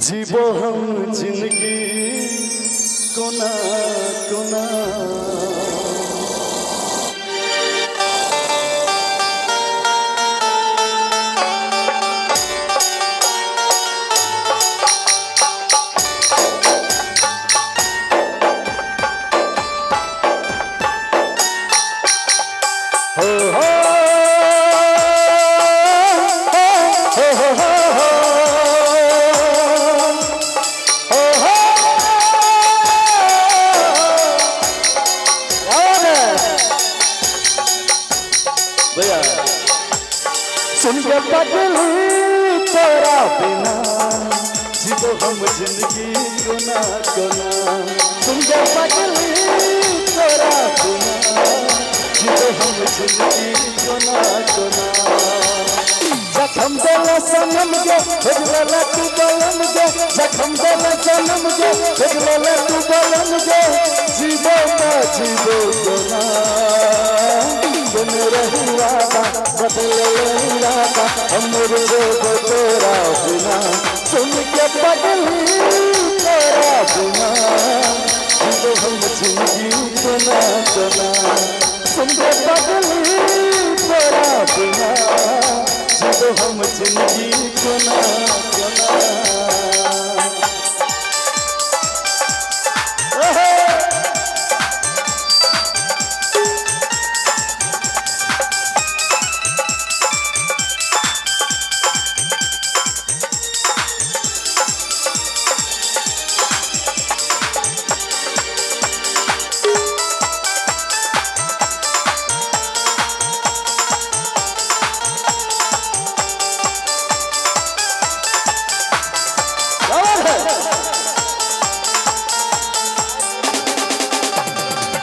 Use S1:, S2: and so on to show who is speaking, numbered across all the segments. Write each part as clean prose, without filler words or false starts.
S1: जीवो हम जिंदगी कोना कोना सुन के पगली तेरा बिना जीवो हम जिंदगी कोना कोना। सुन के पगली तेरा बिना जीवो हम जिंदगी कोना कोना। जखम देला सनम के भेजला तू बलम के, जखम देला सनम के भेजला तू बलम के। जीवो का जीवो कोना बन रही राता बदल राता हमरे तोरा बिना। सुन के पगली तेरा बिना जीवो हम जिंदगी कोना कोना। सुन के पगली तेरा बिना जीवो हम जिंदगी कोना कोना।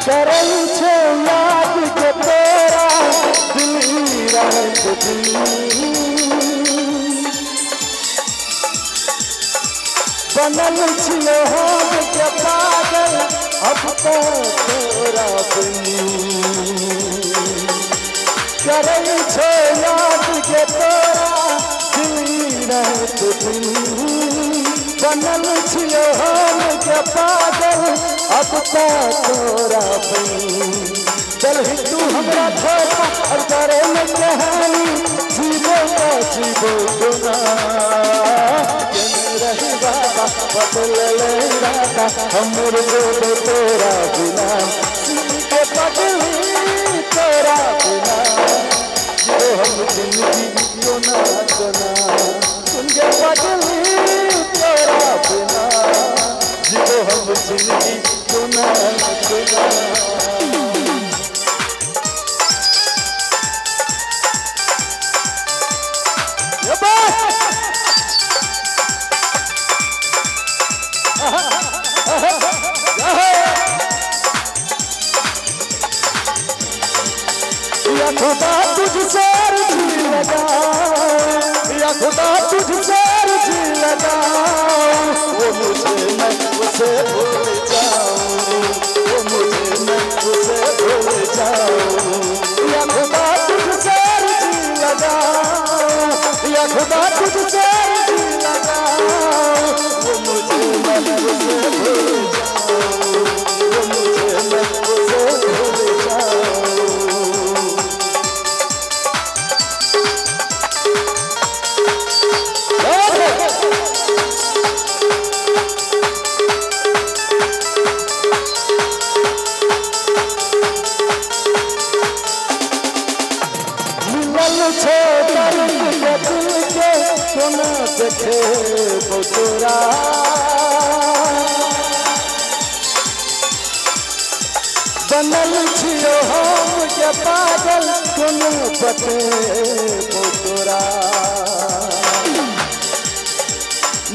S1: करई छे याद के तेरा दिल रात दिन। बनल छियो हम के पागल अब तो तोरा बिन। करई छे याद के तेरा दिल रात दिन। बनल छियो हम के पागल अब तो तोरा बिन। चल हिंदू हमरा धोखा और करे में कहानी जीवो का जीवो गुना। रही बाबा बदल राता हमरे तोरा बिना। के पगली तोरा बिना जीवो हम जिंदगी कोना कोना। सुन के पगली तोरा बिना जीवो हम जिंदगी कोना कोना। या खुदा तुझसे जी लगा, या खुदा तुझसे जी लगा। वो मुझे मैं उसे भूल जाऊं, वो मुझे मैं उसे भूल जाऊं। या खुदा तुझसे जी लगा, या खुदा तुझसे जी लगा। वो मुझे मैं उसे भूल जाऊं, वो मुझे मैं उसे भूल जाऊं। कोना देखे वो तोरा बनल छियो हम के पागल कोना बते वो तोरा।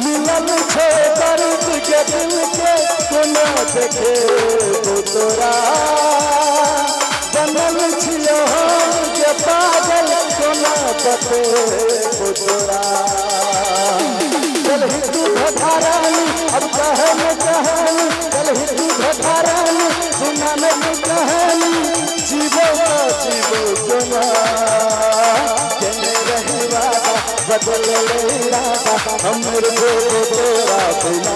S1: मिलल छे दर्द के दिल के कोना देखे वो तोरा। बनल छियो हम के पागल कोना बते वो तोरा। चल हिंदू भटारानी अब कहानी कहानी, चल हिंदू भटारानी सुना में कहानी जीवो कोना। रही बाबा बदल ले इरादा हमर को तोरा बिना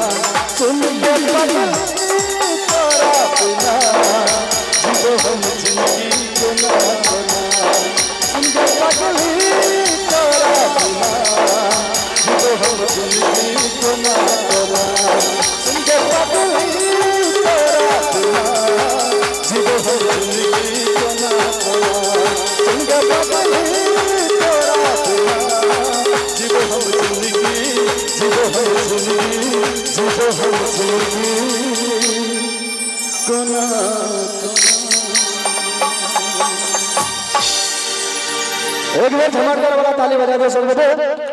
S1: सुन के बदल तोरा बिना जीवो हम जिंदगी को ना बना सुन के बदल तोरा बिना जीवो हम जिंदगी को ना बना सुन के बदल तोरा बिना जीवो हम जिंदगी को ना बना सुन के बदल तोरा बिना जीवो हम जिंदगी जीवो हम जिंदगी को ना एक बार धमाकेदार वाला ताली बजा दो सब लोग।